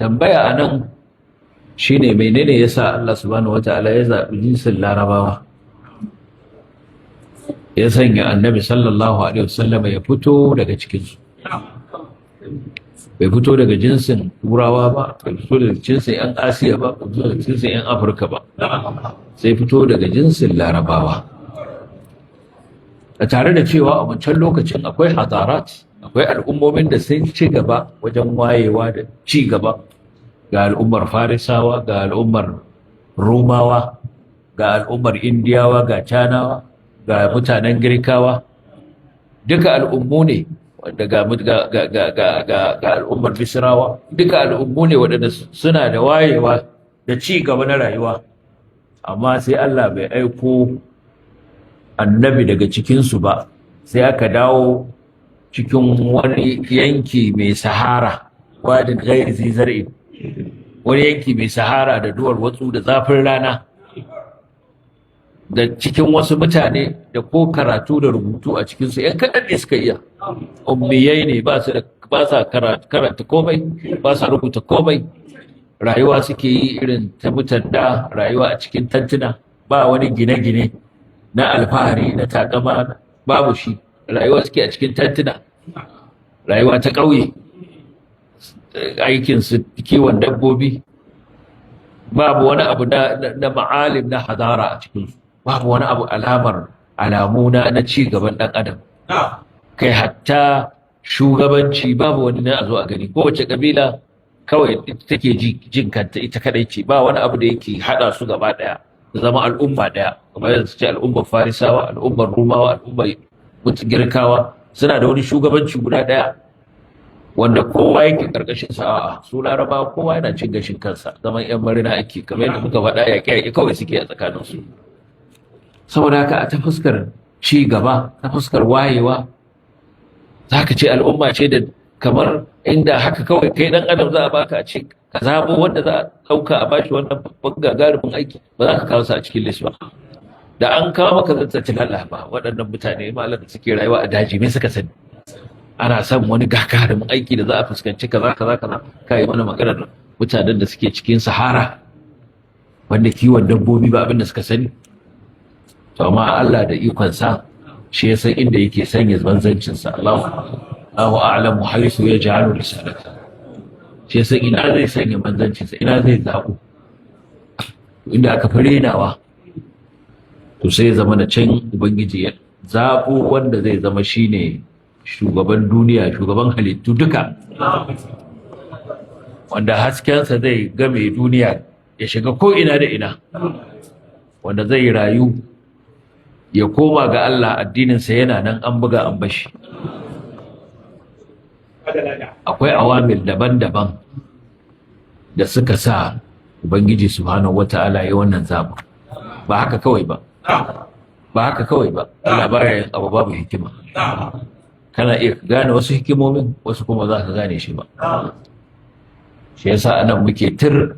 tambaya anan shine menene yasa Allah subhanahu wataala ya zaɓi jinsin larabawa ya sanya annabi sallallahu alaihi wasallam ya fito daga cikinsu, bai fito daga jinsin turawa ba, bai fito daga jinsin 'yan asiya ba, bai fito daga jinsin 'yan afirka ba, sai fito daga jinsin larabawa. A tare da cewa a wancan lokacin akwai hadarat, akwai al'ummomin da sun ci gaba wajen wayewa da ci gaba, ga al'ummar farisawa, ga al'ummar romawa, ga al'ummar indiyawa, ga canawa, ga mutanen girkawa, duka al'ummu ne wanda ga al'ummar misrawa, duka al'ummu ne waɗanda suna da wayewa da ci gaba na rayuwa, amma sai Allah bai aiko annabi daga cikinsu ba, sai aka dawo cikin wani yanki mai sahara, wadin ghairi zai zar'i, wani yanki mai sahara da duwar watsu da zafin rana, da cikin wasu mutane da ko karatu da rubutu a cikinsu ‘yan kaɗan ne suka iya, ummiyai ne, ba sa karanta komai, ba sa rubuta komai, rayuwa suke yi irin ta mutan da, rayuwa a cikin tantuna, ba wani gine-gine na alfahari na takama, babu shi, rayuwa suke a cikin tantuna, rayuwa ta ƙauye, aikinsu kiwon dabbobi, babu wani abu na ma'alim na hadara a cikinsu, babu wani abu alamu na ci gaban ɗan adam, kai hatta shugabanci babu wani na a zo a gani, kowace ƙabila kawai take jin kanta ita kadai ce, ba wani abu da yake haɗa su gaba ɗaya zama al'umma ɗaya, kamar yadda su ce al'ummar farisawa, al'ummar rumawa, al'ummar girkawa suna da wani shugabanci guda ɗaya wanda kowa yake karkashin sa. Su laraba kowa yana cin gashin kansa, zaman yan marina ake, kamar yadda muka faɗa yaƙe kawai suke a tsakaninsu. Saboda haka a ta fuskar ci gaba, ta fuskar wayewa, za ka ce al'umma ce da kamar inda haka kawai kai ɗan adam za a baka a ce ka zabo wanda za a ɗauka a bashi wannan babban gagarumin aiki, ba za ka kawo su a cikin list ba. Da an kawo maka zancacin Allah ba, waɗannan mutane malar da suke rayuwa a daji me suka sani, ana son wani gagarumin aiki da za a fuskanci kaza ka yi mana maganar mutanen da suke cikin sahara wanda kiwon dabbobi ba abin da suka sani. To amma Allah da ikonsa shi ya san inda yake sanya manzancinsa. Allahu a'lamu haythu yaj'alu risalata, shi ya san ina zai sanya manzancinsa, ina zai zaɓo, inda aka fi renawa to sai ya zama da can ubangiji ya zaɓo wanda zai zama shine shugaban duniya, shugaban halittu duka, wanda haskensa zai game duniya ya shiga ko ina da ina, wanda zai rayu ya koma ga Allah, addininsa yana nan an buga an bashi. Akwai awamil daban-daban da suka sa ubangiji subhanahu wata'ala ya wannan zaɓin, ba haka kawai ba, Allah baya yin abu babu hikima. Kana iya gane wasu hikimomin, wasu kuma za ka gane shi ba. Shi yasa anan muke tir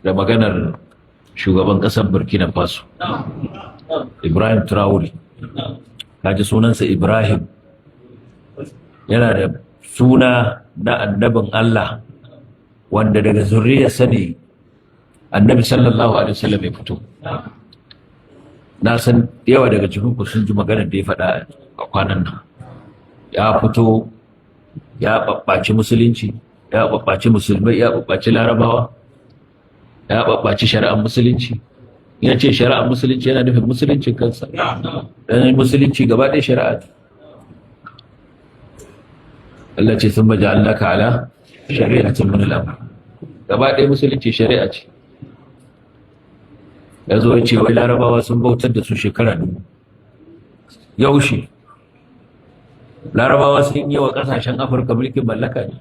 da maganar shugaban ƙasar Burkina Faso, Ibrahim Traore. Kaji sunansa Ibrahim, yana da suna na annabin Allah wanda daga zuriyarsa ne annabi sallallahu alaihi wasallam ya fito. Na san yawa daga cikin ku sun ji maganar da ya faɗa a kwanan nan. Ya fito ya babbaci musulunci, ya babbaci musulmai, ya babbaci larabawa, ya babbaci shari'ar musulunci. Ya ce shari'ar musulunci yana nufin musuluncin kansa, dan musulunci gaba ɗaya shari'a. Allah ce sun maja'allaka ala shari'atin min al-amr, gaba ɗaya musulunci shari'a ce. Ya zo ya ce wai larabawa sun bautar da su shekara 1000. Yaushe larabawa sun yi wa kasashen Afirka mulkin mallaka ne?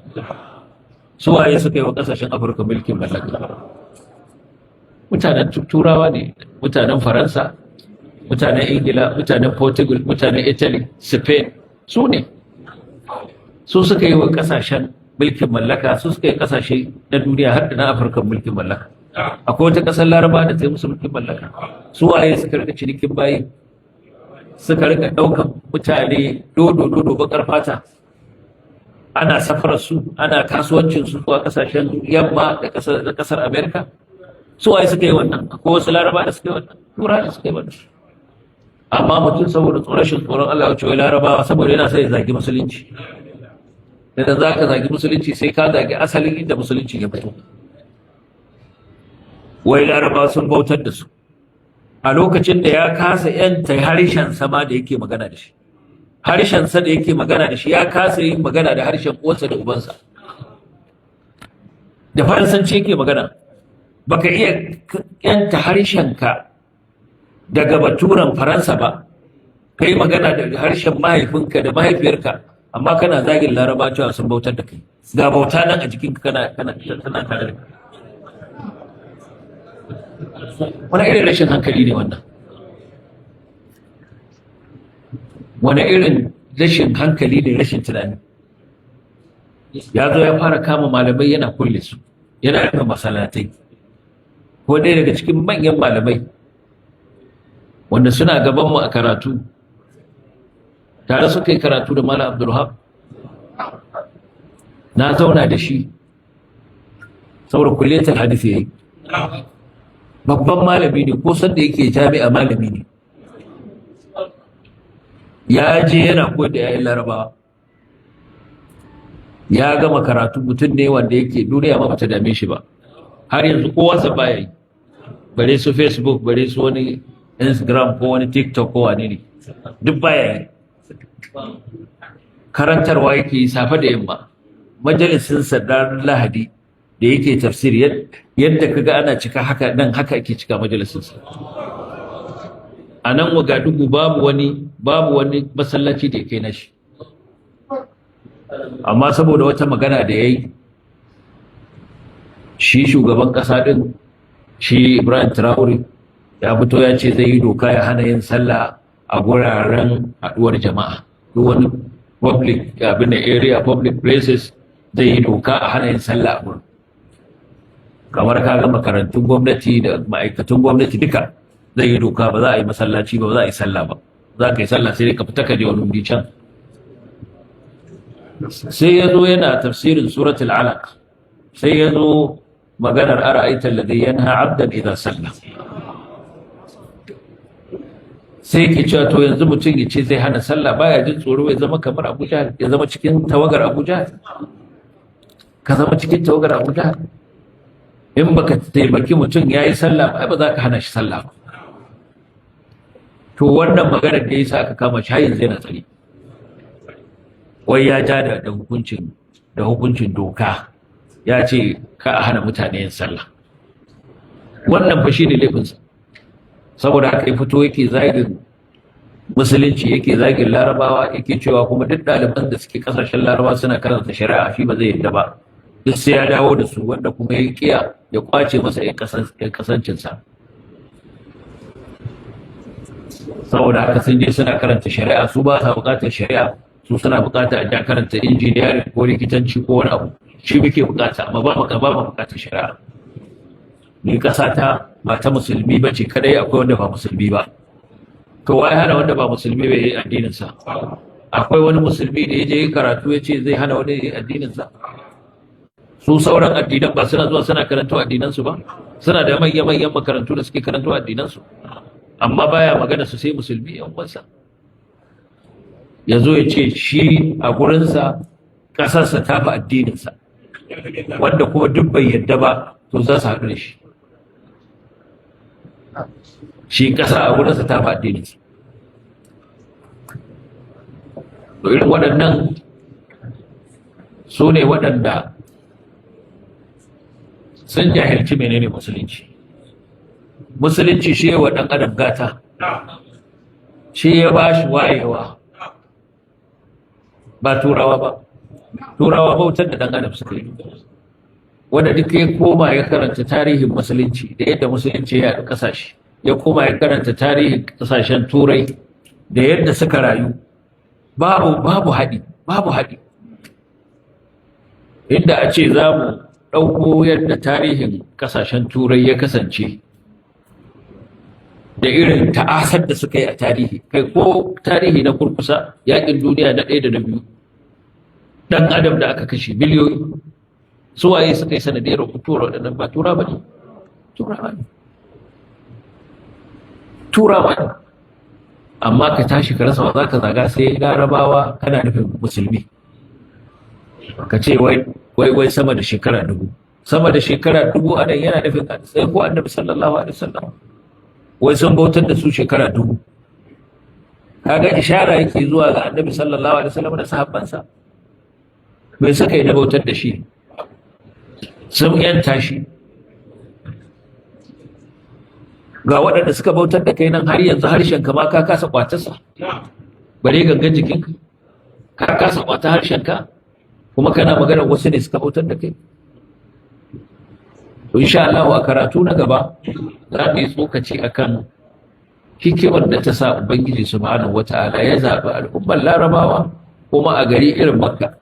Su waye suka yi wa kasashen Afirka mulkin mallaka? Mutanen turawa ne, mutanen Faransa, mutanen Ingila, mutanen Portugal, mutanen Italy, Spain, su ne. Su suka yi wa kasashen mulkin mallaka, su suka yi kasashe na duniya har da na Afirka mulkin mallaka. Akwai wata kasar Laraba da ta yi musu mulkin mallaka. Su waye suka rika cinikin bayi, suka rika ɗaukan mutane dodo bakar fata ana safarar su, ana kasuwancin su zuwa kasashen yamma da kasar Amerika. Su waye suka yi wannan? Ko wasu laraba da suka yi wannan? Tura da suka yi wannan. Amma mutum saboda rashin tsoron Allah ya ce wai larabawa saboda yana sai ya zagi musulunci. Idan za ka zagi musulunci sai ka zagi asalin inda musulunci ya fito. Wai larabawa sun bautar da su a lokacin da ya kasa yanta harshen sama da yake magana da shi. Harshen sa da yake magana da shi ya kasa yin magana da harshen uwarsa da ubansa. Da Faransanci yake magana. Baka iya yanta harshenka daga baturan Faransa ba, kai magana da harshen mahaifinka da mahaifiyarka, amma kana zagin Laraba cewa sun bautar da kai. Ga bauta nan a jikinka tana tare da kai. Wani irin rashin hankali ne wannan? Wani irin rashin hankali da rashin tunani? Ya zo ya fara kama malamai yana kulle su, yana rufe masallatai. Ko ɗaya daga cikin manyan malamai wanda suna gabanmu a karatu, tare suka yi karatu da Malam Abdulwahab, na zauna da shi saboda kulliyatul hadisi yayi. Babban malami ne, ko sanda yake jami'a malami ne. Ya je yana koyar da yayin Larabawa, ya gama karatu, mutum ne wanda yake duniya ma bata dame shi ba. Har yanzu kowa baya yi, bare su Facebook, bare su wani Instagram ko wani TikTok ko wani ne, duk baya yi. Karantarwa yake yi safe da yamma, majalisin ranar Lahadi da yake tafsiri, yadda kaga ana cika haka nan haka ake cika majalisin sa. A nan Wagadugu babu wani masallaci da yake nashi, amma saboda wata magana da yayi shi shugaban kasa din, shi Ibrahim Traore, ya fito ya ce zai yi doka ya hana yin sallah a guraren haduwar jama'a. Duk wani public abin da area, public places, zai yi doka a hana yin sallah a gurin. Kamar kaga makarantun gwamnati da ma'aikatan gwamnati duka zai yi doka, ba za a yi masallaci ba za a yi sallah ba. Za ka yi sallah sai dai ka fita ka je wani wuri can. Sai ya zo yana tafsirin suratul Alaq, sai ya zo maganar ara'aita alladhi yanha 'abdan idha salla. Sai ke cewa to yanzu mutum ya ce zai hana sallah, baya jin tsoro ya zama kamar Abu Jahl, ya zama cikin tawagar Abu Jahl. Ka zama cikin tawagar Abu Jahl. In baka taimaki mutum yayi sallah ba za ka hana shi sallah ba. To wannan maganar da yasa aka kama shi yanzu yana tsari. Wai ya ja da hukuncin doka, ya ce ka a hana mutane yin sallah. Wannan fa shi ne laifinsa. Saboda haka ya fito yake zagin musulunci, yake zagin Larabawa, yake cewa kuma duk ɗaliban da suke ƙasashen Larabawa suna karanta shari'a, shi ba zai yadda ba. Duk sai ya dawo da su, wanda kuma ya kiya ya kwace masa ƴan kasancinsa. Saboda haka sun je suna karanta shari'a, su ba sa buƙatar shari'a, su suna buƙata a karanta injiniyari ko likitanci ko wani abu. Shi muke buƙata, amma ba mu buƙatar shari'a. Ni ƙasa ta ba ta musulmi ba ce kadai, akwai wanda ba musulmi ba. To wai hana wanda ba musulmi bai yi addininsa? Akwai wani musulmi da ya je karatu ya ce zai hana wani addininsa? Su sauran addinan ba suna zuwa suna karanto addinansu ba? Suna da manyan makarantu da suke karanto addinansu, amma baya magana su sai musulmi yan uwansa. Ya zo ya ce shi a gurinsa ƙasarsa ta fi addininsa, wanda kuma duk bai yadda ba to za su haɗu da shi. Shi ƙasa a gurinsa ta fi addininsa. To irin waɗannan su ne waɗanda sun jahilci menene musulunci. Musulunci shi wa ɗan adam gata, shi ya ba shi wayewa, ba turawa ba. Turawa bautar da ɗan adam suka yi. Wanda duk ya koma ya karanta tarihin musulunci da yadda musulunci ya yaɗu ƙasashe, ya koma ya karanta tarihin ƙasashen turai da yadda suka rayu, babu haɗi. Inda a ce za mu ɗauko yadda tarihin ƙasashen turai ya kasance da irin ta'asar da suka yi a tarihi, kai ko tarihi na kurkusa, yaƙin duniya na 1 da na 2, dan adam da aka kashe biliyoyi, su waye suka yi sanadiyar mutuwar waɗannan? Ba turawa ne, turawa ne. Amma ka tashi ka rasa wa za ka zaga sai larabawa, kana nufin musulmi, ka ce wai sama da shekara 1000, sama da shekara 1000 anan yana nufin sai ko annabi sallallahu alaihi wasallam wai sun bautar da su shekara 1000. kaga ishara yake zuwa ga annabi sallallahu alaihi wasallam da sahabbansa. bai suka yi da bautar da shi, sun yanta shi. Ga waɗanda suka bautar da kai nan har yanzu harshen ka ma ka kasa kwatarsa, bare gangan jikinka ka kasa kwata harshen ka, kuma kana maganar wasu ne suka bautar da kai. To insha Allah a karatu na gaba za mu yi tsokaci akan hikimar da ta sa Ubangiji subhanahu wata'ala ya zaɓi al'ummar Larabawa kuma a gari irin Makka.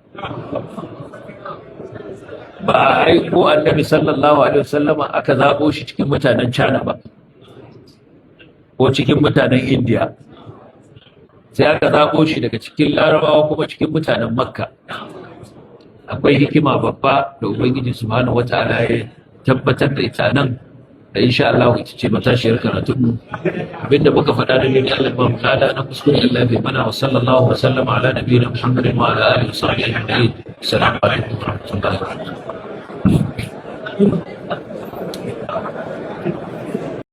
Ba a aiko annabi sallallahu alaihi wasallama aka zaɓo shi cikin mutanen China ba, ko cikin mutanen India, sai aka zaɓo shi daga cikin Larabawa kuma cikin mutanen Makka. Akwai hikima babba da Ubangiji subhanahu wata'ala ya tabbatar da ita nan, da insha Allah ita ce matashiyar karatun mu. Abinda muka faɗa da ne Allah ba mu kada na kuskure Allah bai mana, wa sallallahu wa sallama ala nabiyina Muhammadin wa ala alihi wa sahbihi ajma'in. Assalamu alaikum wa rahmatullahi wa barakatuh.